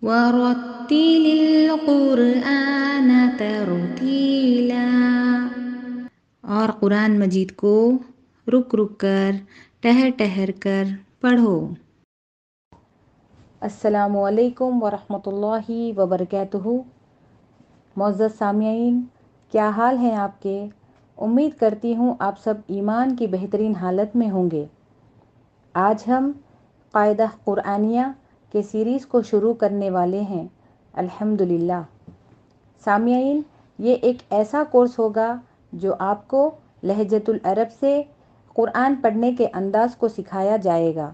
ورتل القرآن ترتیلا، اور قرآن مجید کو رک رک کر، ٹہر ٹہر کر پڑھو۔ السلام علیکم ورحمۃ اللہ وبرکاتہ۔ معزز سامعین، کیا حال ہیں آپ کے؟ امید کرتی ہوں آپ سب ایمان کی بہترین حالت میں ہوں گے۔ آج ہم قاعدہ قرآنیہ کے سیریز کو شروع کرنے والے ہیں، الحمدللہ۔ سامعین، یہ ایک ایسا کورس ہوگا جو آپ کو لہجۃ العرب سے قرآن پڑھنے کے انداز کو سکھایا جائے گا۔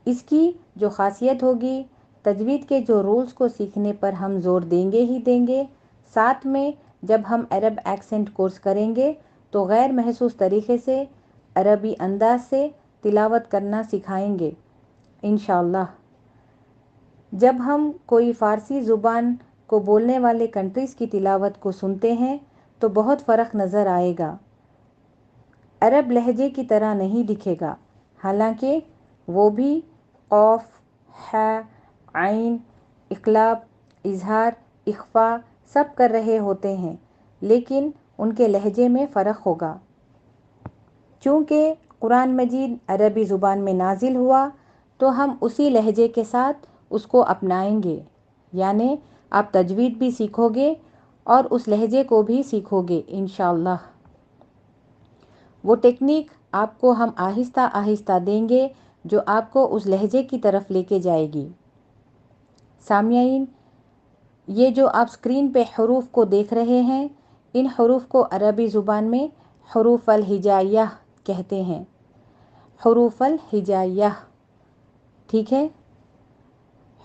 اس کی جو خاصیت ہوگی، تجوید کے جو رولز کو سیکھنے پر ہم زور دیں گے ہی دیں گے، ساتھ میں جب ہم عرب ایکسنٹ کورس کریں گے تو غیر محسوس طریقے سے عربی انداز سے تلاوت کرنا سکھائیں گے انشاءاللہ۔ جب ہم کوئی فارسی زبان کو بولنے والے کنٹریز کی تلاوت کو سنتے ہیں تو بہت فرق نظر آئے گا، عرب لہجے کی طرح نہیں دکھے گا، حالانکہ وہ بھی قاف، ح، عین، اقلاب، اظہار، اخفا سب کر رہے ہوتے ہیں، لیکن ان کے لہجے میں فرق ہوگا۔ چونکہ قرآن مجید عربی زبان میں نازل ہوا تو ہم اسی لہجے کے ساتھ اس کو اپنائیں گے، یعنی آپ تجوید بھی سیکھو گے اور اس لہجے کو بھی سیکھو گے انشاءاللہ۔ وہ ٹیکنیک آپ کو ہم آہستہ آہستہ دیں گے جو آپ کو اس لہجے کی طرف لے کے جائے گی۔ سامعین، یہ جو آپ اسکرین پہ حروف کو دیکھ رہے ہیں، ان حروف کو عربی زبان میں حروف الہجائیہ کہتے ہیں، حروف الہجائیہ، ٹھیک ہے؟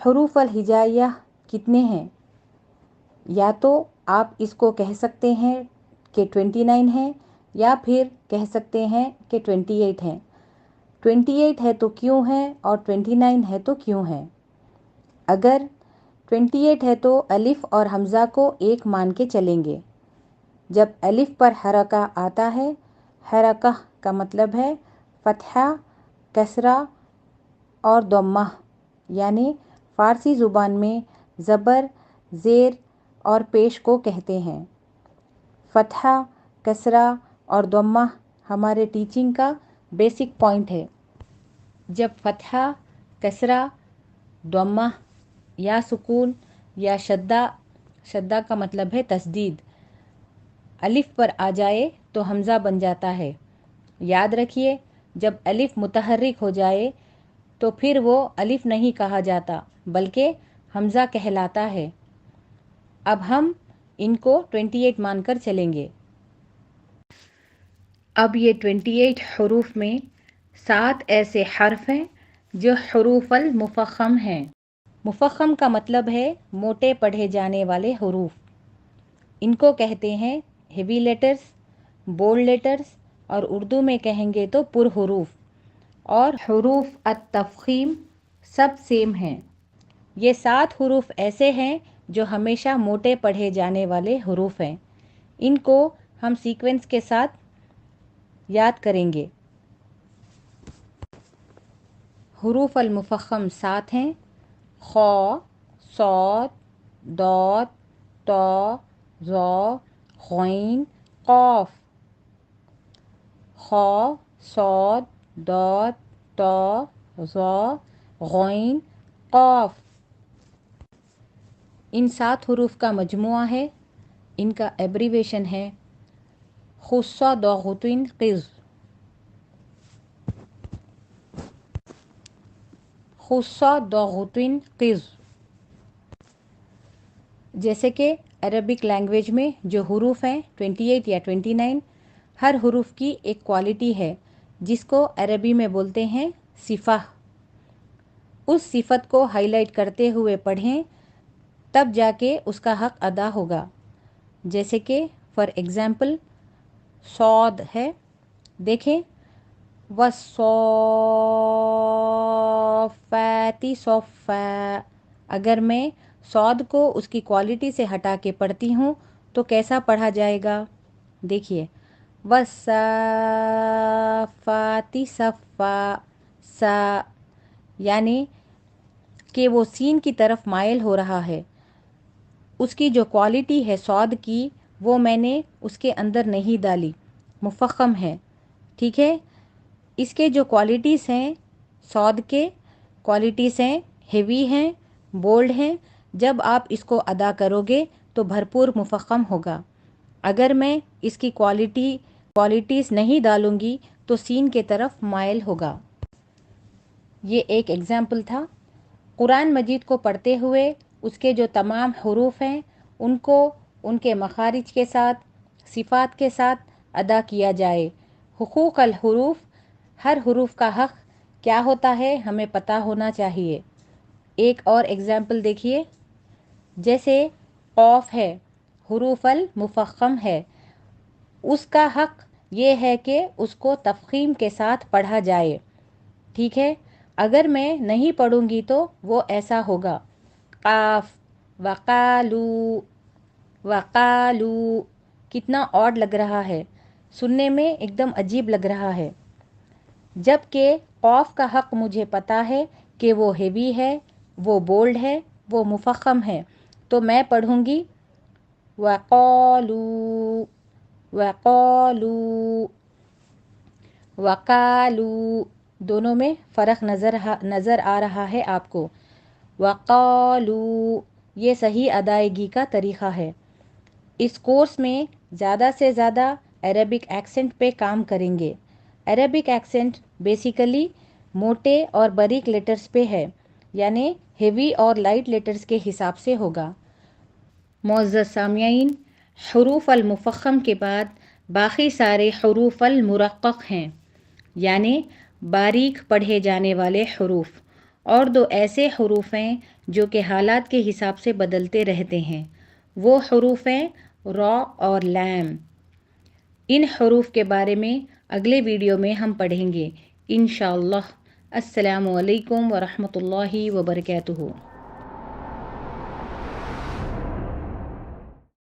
حروف الہجائیہ کتنے ہیں؟ یا تو آپ اس کو کہہ سکتے ہیں کہ 29 ہیں، یا پھر کہہ سکتے ہیں کہ 28 ہیں۔ 28 ہے تو کیوں ہیں اور 29 ہے تو کیوں ہیں؟ اگر 28 ہے تو الف اور حمزہ کو ایک مان کے چلیں گے۔ جب الف پر حرکہ آتا ہے، حرکہ کا مطلب ہے فتحہ، کسرہ اور ضمہ، یعنی فارسی زبان میں زبر، زیر اور پیش کو کہتے ہیں۔ فتحہ، کسرہ اور ضمہ ہمارے ٹیچنگ کا بیسک پوائنٹ ہے۔ جب فتحہ، کسرہ، ضمہ یا سکون یا شدہ کا مطلب ہے تشدید، الف پر آ جائے تو حمزہ بن جاتا ہے۔ یاد رکھیے، جب الف متحرک ہو جائے تو پھر وہ الف نہیں کہا جاتا بلکہ حمزہ کہلاتا ہے۔ اب ہم ان کو 28 مان کر چلیں گے۔ اب یہ 28 حروف میں 7 ایسے حرف ہیں جو حروف المفخم ہیں۔ مفخم کا مطلب ہے موٹے پڑھے جانے والے حروف۔ ان کو کہتے ہیں ہیوی لیٹرز، بولڈ لیٹرز، اور اردو میں کہیں گے تو پر حروف، اور حروف التفخیم سب سیم ہیں۔ یہ 7 حروف ایسے ہیں جو ہمیشہ موٹے پڑھے جانے والے حروف ہیں۔ ان کو ہم سیکوینس کے ساتھ یاد کریں گے۔ حروف المفخم 7 ہیں: خ، صاد، ضاد، طا، ظا، غین، قاف۔ خ، صاد، ضاد، طا، ظا، غین، قاف۔ ان 7 حروف کا مجموعہ ہے، ان کا ایبریویشن ہے خص ض قز، خص ض قز۔ جیسے کہ عربک لینگویج میں جو حروف ہیں 28 یا 29، ہر حروف کی ایک کوالٹی ہے جس کو عربی میں بولتے ہیں صفہ۔ اس صفت کو ہائی لائٹ کرتے ہوئے پڑھیں، تب جا کے اس کا حق ادا ہوگا۔ جیسے کہ فار ایگزامپل صاد ہے، دیکھیں والصافات صفا، اگر میں صاد کو اس کی کوالٹی سے ہٹا کے پڑھتی ہوں تو کیسا پڑھا جائے گا؟ دیکھیے والصافات صفا، سا، یعنی کہ وہ سین کی طرف مائل ہو رہا ہے. اس کی جو کوالٹی ہے صاد کی وہ میں نے اس کے اندر نہیں ڈالی، مفخم ہے. ٹھیک ہے. اس کے جو کوالٹیز ہیں صاد کے کوالٹیز ہیں، ہیوی ہیں، بولڈ ہیں. جب آپ اس کو ادا کرو گے تو بھرپور مفخم ہوگا. اگر میں اس کی کوالٹیز نہیں ڈالوں گی تو سین کے طرف مائل ہوگا. یہ ایک ایگزامپل تھا. قرآن مجید کو پڑھتے ہوئے اس کے جو تمام حروف ہیں ان کو ان کے مخارج کے ساتھ، صفات کے ساتھ ادا کیا جائے. حقوق الحروف، ہر حروف کا حق کیا ہوتا ہے ہمیں پتہ ہونا چاہیے. ایک اور ایگزامپل دیکھیے. جیسے قوف ہے، حروف المفخم ہے، اس کا حق یہ ہے کہ اس کو تفخیم کے ساتھ پڑھا جائے. ٹھیک ہے. اگر میں نہیں پڑھوں گی تو وہ ایسا ہوگا. قاف، وقالو، وقالو. کتنا آڈ لگ رہا ہے، سننے میں ایک دم عجیب لگ رہا ہے. جبکہ قوف کا حق مجھے پتا ہے کہ وہ ہیوی ہے، وہ بولڈ ہے، وہ مفخم ہے، تو میں پڑھوں گی وقالو، وقالو، وقالو. دونوں میں فرق نظر آ رہا ہے آپ کو. وقالو یہ صحیح ادائیگی کا طریقہ ہے. اس کورس میں زیادہ سے زیادہ عربک ایکسنٹ پہ کام کریں گے. عربک ایکسنٹ بیسیکلی موٹے اور باریک لیٹرز پہ ہے، یعنی ہیوی اور لائٹ لیٹرز کے حساب سے ہوگا. معزز سامعین، حروف المفخم کے بعد باقی سارے حروف المرقق ہیں، یعنی باریک پڑھے جانے والے حروف. اور دو ایسے حروف ہیں جو کہ حالات کے حساب سے بدلتے رہتے ہیں، وہ حروف ہیں را اور لام. ان حروف کے بارے میں اگلے ویڈیو میں ہم پڑھیں گے انشاءاللہ. السلام علیکم ورحمۃ اللہ وبرکاتہ.